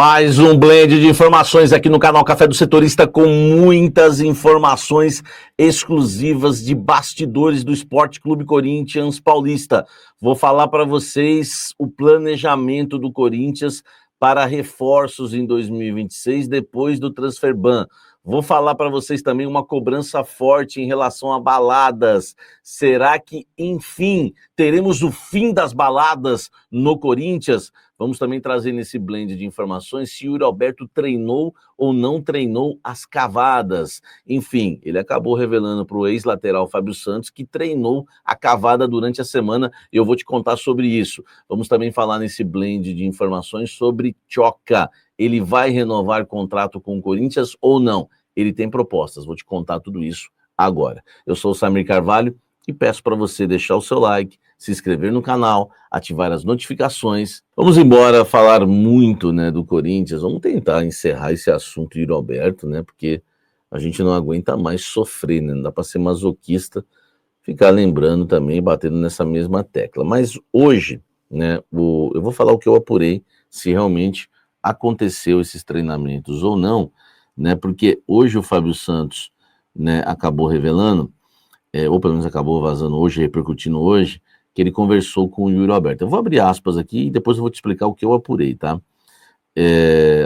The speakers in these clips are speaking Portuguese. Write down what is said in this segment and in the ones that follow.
Mais um blend de informações aqui no canal Café do Setorista, com muitas informações exclusivas de bastidores do Esporte Clube Corinthians Paulista. Vou falar para vocês o planejamento do Corinthians para reforços em 2026, depois do transfer ban. Vou falar para vocês também uma cobrança forte em relação a baladas. Será que, enfim, teremos o fim das baladas no Corinthians? Vamos também trazer nesse blend de informações se o Yuri Alberto treinou ou não treinou as cavadas. Enfim, ele acabou revelando para o ex-lateral Fábio Santos que treinou a cavada durante a semana e eu vou te contar sobre isso. Vamos também falar nesse blend de informações sobre Tchoka. Ele vai renovar contrato com o Corinthians ou não? Ele tem propostas, vou te contar tudo isso agora. Eu sou o Samir Carvalho e peço para você deixar o seu like, se inscrever no canal, ativar as notificações. Vamos embora falar muito, né, do Corinthians. Vamos tentar encerrar esse assunto de Yuri Alberto, né, porque a gente não aguenta mais sofrer, né, não dá para ser masoquista, ficar lembrando também, batendo nessa mesma tecla. Mas hoje, né, eu vou falar o que eu apurei, se realmente aconteceu esses treinamentos ou não, né, porque hoje o Fábio Santos, né, acabou revelando, ou pelo menos acabou vazando hoje, repercutindo hoje, que ele conversou com o Yuri Alberto. Eu vou abrir aspas aqui e depois eu vou te explicar o que eu apurei, tá?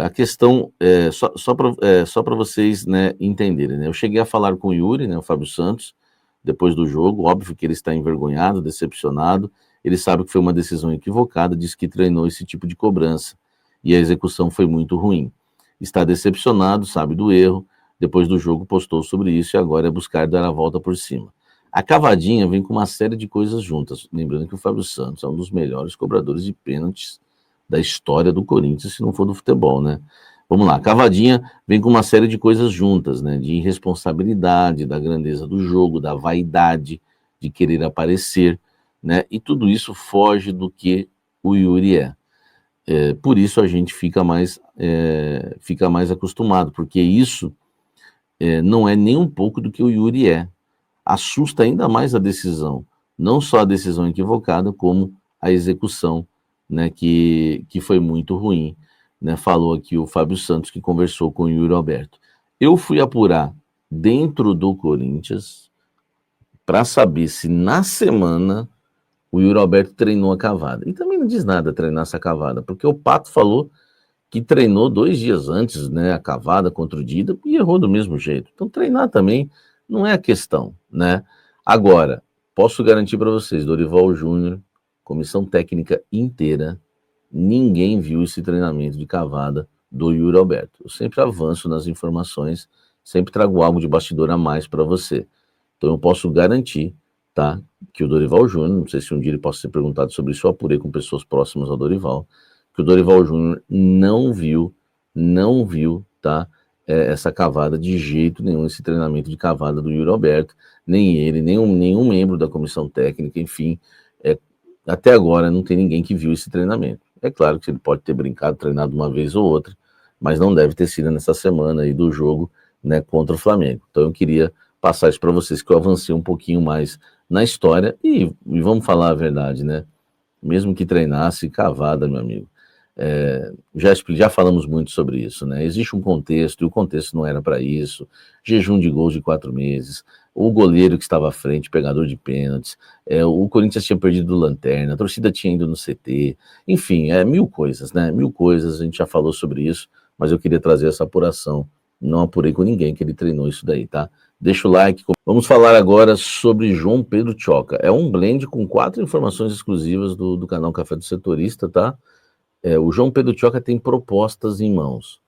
A questão, só para vocês, né, entenderem, né? Eu cheguei a falar com o Yuri, né, o Fábio Santos, depois do jogo. Óbvio que ele está envergonhado, decepcionado, ele sabe que foi uma decisão equivocada, disse que treinou esse tipo de cobrança e a execução foi muito ruim. Está decepcionado, sabe do erro, depois do jogo postou sobre isso e agora é buscar dar a volta por cima. A cavadinha vem com uma série de coisas juntas, lembrando que o Fábio Santos é um dos melhores cobradores de pênaltis da história do Corinthians, se não for do futebol, né? Vamos lá, a cavadinha vem com uma série de coisas juntas, né? De irresponsabilidade, da grandeza do jogo, da vaidade, de querer aparecer, né? E tudo isso foge do que o Yuri é. Por isso a gente fica mais acostumado, porque isso não é nem um pouco do que o Yuri é. Assusta ainda mais a decisão, não só a decisão equivocada, como a execução, né, que foi muito ruim, né? Falou aqui o Fábio Santos, que conversou com o Yuri Alberto. Eu fui apurar dentro do Corinthians para saber se na semana o Yuri Alberto treinou a cavada. E também não diz nada treinar essa cavada, porque o Pato falou que treinou 2 dias antes, né, a cavada contra o Dida e errou do mesmo jeito. Então treinar também não é a questão, né? Agora, posso garantir para vocês, Dorival Júnior, comissão técnica inteira, ninguém viu esse treinamento de cavada do Yuri Alberto. Eu sempre avanço nas informações, sempre trago algo de bastidor a mais para você. Então eu posso garantir, tá, que o Dorival Júnior, não sei se um dia ele possa ser perguntado sobre isso, eu apurei com pessoas próximas ao Dorival, que o Dorival Júnior não viu, tá, essa cavada de jeito nenhum, esse treinamento de cavada do Yuri Alberto, nem ele, nenhum membro da comissão técnica, enfim, até agora não tem ninguém que viu esse treinamento. É claro que ele pode ter brincado, treinado uma vez ou outra, mas não deve ter sido nessa semana aí do jogo, né, contra o Flamengo. Então eu queria passar isso para vocês, que eu avancei um pouquinho mais na história e vamos falar a verdade, né? Mesmo que treinasse cavada, meu amigo, já falamos muito sobre isso, né? Existe um contexto, e o contexto não era para isso. Jejum de gols de 4 meses, o goleiro que estava à frente, pegador de pênaltis, o Corinthians tinha perdido o Lanterna, a torcida tinha ido no CT, enfim, mil coisas, né? Mil coisas, a gente já falou sobre isso, mas eu queria trazer essa apuração. Não apurei com ninguém que ele treinou isso daí, tá? Deixa o like. Vamos falar agora sobre João Pedro Tchoka. É um blend com 4 informações exclusivas do canal Café do Setorista, tá? O João Pedro Tchoka tem propostas em mãos.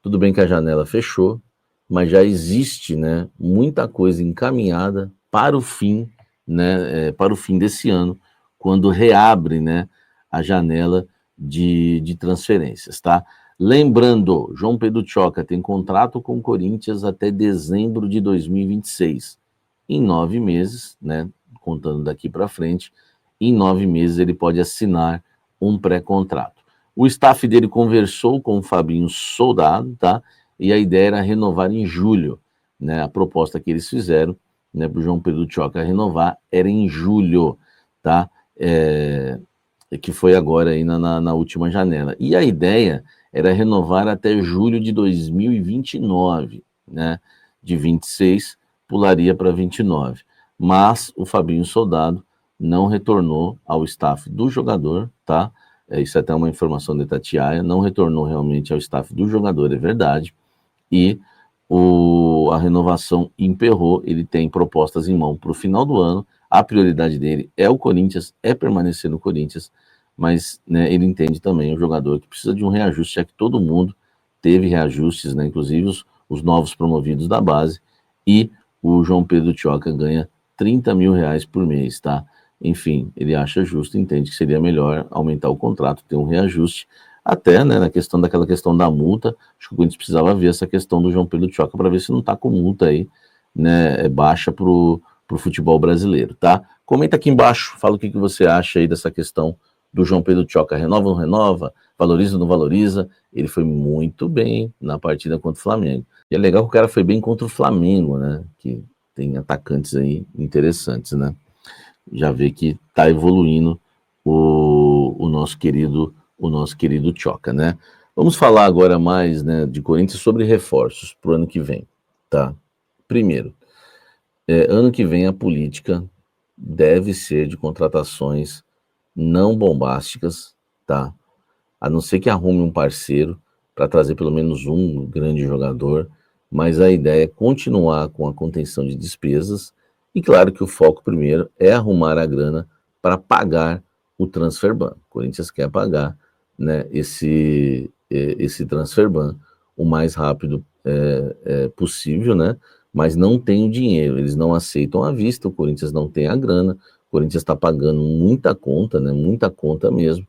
Tudo bem que a janela fechou, mas já existe, né, muita coisa encaminhada para o fim, né, para o fim desse ano, quando reabre, né, a janela de transferências, tá? Lembrando, João Pedro Tchoka tem contrato com o Corinthians até dezembro de 2026. Em 9 meses, né, contando daqui para frente, em 9 meses ele pode assinar um pré-contrato. O staff dele conversou com o Fabinho Soldado, tá? E a ideia era renovar em julho, né? A proposta que eles fizeram, né, para o João Pedro Tchoka renovar era em julho, tá? Que foi agora aí na última janela. E a ideia era renovar até julho de 2029, né? De 26 pularia para 29. Mas o Fabinho Soldado não retornou ao staff do jogador, tá? Isso é até uma informação de Itatiaia, não retornou realmente ao staff do jogador, é verdade, e a renovação emperrou, ele tem propostas em mão para o final do ano, a prioridade dele é o Corinthians, é permanecer no Corinthians, mas né, ele entende também o jogador que precisa de um reajuste, já que todo mundo teve reajustes, né, inclusive os novos promovidos da base, e o João Pedro Tioca ganha 30 mil reais por mês, tá? Enfim, ele acha justo, entende que seria melhor aumentar o contrato, ter um reajuste, até né, na questão daquela questão da multa, acho que o Corinthians precisava ver essa questão do João Pedro Tioca para ver se não está com multa aí, né, baixa para o futebol brasileiro, tá? Comenta aqui embaixo, fala o que você acha aí dessa questão do João Pedro Tioca, renova ou não renova, valoriza ou não valoriza, ele foi muito bem na partida contra o Flamengo. E é legal que o cara foi bem contra o Flamengo, né, que tem atacantes aí interessantes, né? Já vê que está evoluindo o nosso querido Tioca, né? Vamos falar agora mais, né, de Corinthians sobre reforços para o ano que vem, tá? Primeiro, ano que vem a política deve ser de contratações não bombásticas, tá? A não ser que arrume um parceiro para trazer pelo menos um grande jogador, mas a ideia é continuar com a contenção de despesas e claro que o foco primeiro é arrumar a grana para pagar o transfer ban. O Corinthians quer pagar, né, esse transfer ban o mais rápido possível, né? Mas não tem o dinheiro, eles não aceitam à vista, o Corinthians não tem a grana, o Corinthians está pagando muita conta, né? Muita conta mesmo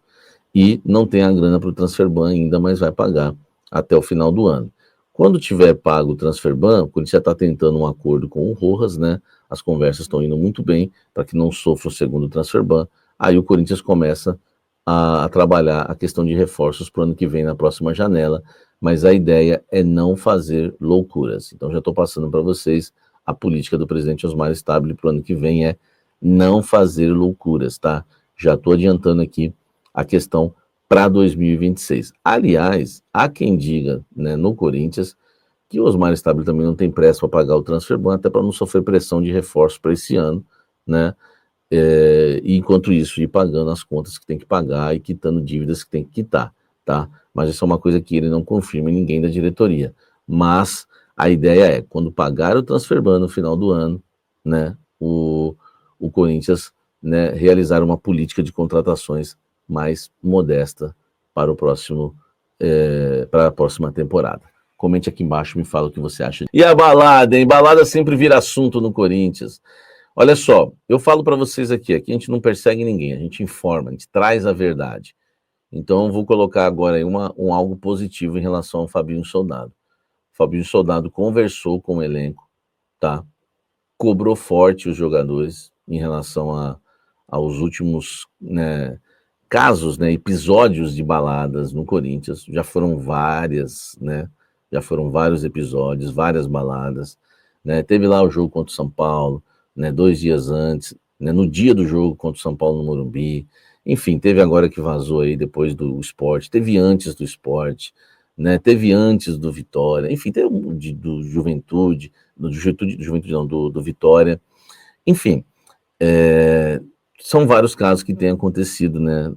e não tem a grana para o transfer ban ainda, mas vai pagar até o final do ano. Quando tiver pago o transfer ban, o Corinthians já está tentando um acordo com o Rojas, né? As conversas estão indo muito bem para que não sofra o segundo transfer ban. Aí o Corinthians começa a trabalhar a questão de reforços para o ano que vem na próxima janela, mas a ideia é não fazer loucuras. Então já estou passando para vocês a política do presidente Osmar Stabile para o ano que vem é não fazer loucuras, tá? Já estou adiantando aqui a questão para 2026. Aliás, há quem diga, né, no Corinthians que o Osmar Stabile também não tem pressa para pagar o transfer ban, até para não sofrer pressão de reforço para esse ano, né? E enquanto isso, ir pagando as contas que tem que pagar e quitando dívidas que tem que quitar, tá? Mas isso é uma coisa que ele não confirma em ninguém da diretoria. Mas a ideia é, quando pagar o transfer ban no final do ano, né, o Corinthians, né, realizar uma política de contratações mais modesta para o próximo, para a próxima temporada. Comente aqui embaixo, me fala o que você acha. E a balada, hein? Balada sempre vira assunto no Corinthians. Olha só, eu falo para vocês aqui a gente não persegue ninguém, a gente informa, a gente traz a verdade. Então eu vou colocar agora aí algo positivo em relação ao Fabinho Soldado. O Fabinho Soldado conversou com o elenco, tá? Cobrou forte os jogadores em relação aos últimos, né, casos, né, episódios de baladas no Corinthians. Já foram várias, né? Já foram vários episódios, várias baladas, né? Teve lá o jogo contra o São Paulo, né, 2 dias antes, né, no dia do jogo contra o São Paulo no Morumbi. Enfim, teve agora que vazou aí depois do Sport, teve antes do Sport, né? Teve antes do Vitória, enfim, teve do Juventude, Juventude não, do Vitória. Enfim, são vários casos que têm acontecido, né,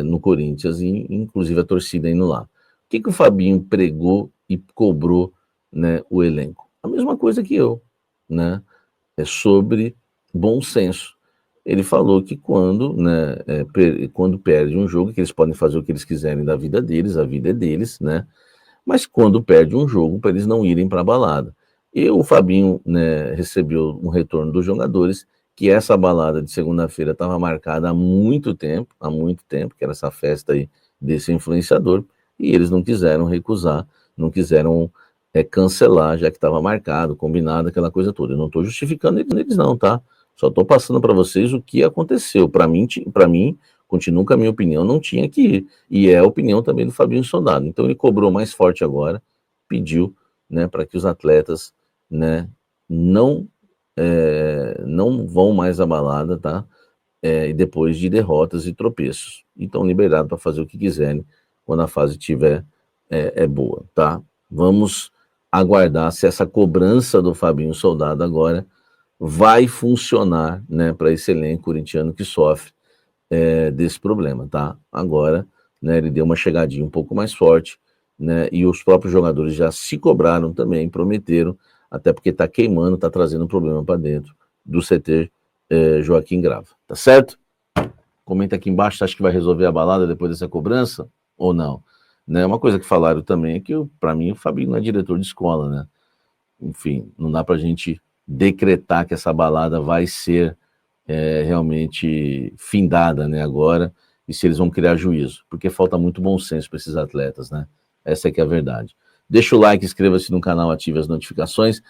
no Corinthians, e inclusive a torcida indo lá. O que o Fabinho pregou e cobrou, né, o elenco? A mesma coisa que eu, né? É sobre bom senso. Ele falou que quando, né, quando perde um jogo, que eles podem fazer o que eles quiserem da vida deles, a vida é deles, né? Mas quando perde um jogo, para eles não irem para a balada. E o Fabinho, né, recebeu um retorno dos jogadores que essa balada de segunda-feira estava marcada há muito tempo, que era essa festa aí desse influenciador, e eles não quiseram recusar, não quiseram cancelar, já que estava marcado, combinado, aquela coisa toda. Eu não estou justificando eles não, tá? Só estou passando para vocês o que aconteceu. Para mim, continuo com a minha opinião, não tinha que ir. E é a opinião também do Fabinho Soldado. Então ele cobrou mais forte agora, pediu, né, para que os atletas, né, não vão mais à balada, tá? E depois de derrotas e tropeços. E estão liberados para fazer o que quiserem quando a fase estiver é boa, tá? Vamos aguardar se essa cobrança do Fabinho Soldado agora vai funcionar, né, para esse elenco corintiano que sofre desse problema, tá? Agora, né, ele deu uma chegadinha um pouco mais forte, né, e os próprios jogadores já se cobraram também, prometeram, até porque tá queimando, tá trazendo um problema para dentro do CT Joaquim Grava, tá certo? Comenta aqui embaixo, você acha que vai resolver a balada depois dessa cobrança ou não? Né, uma coisa que falaram também é que, para mim, o Fabinho não é diretor de escola, né? Enfim, não dá pra gente decretar que essa balada vai ser realmente findada, né, agora, e se eles vão criar juízo, porque falta muito bom senso para esses atletas, né? Essa é que é a verdade. Deixa o like, inscreva-se no canal, ative as notificações.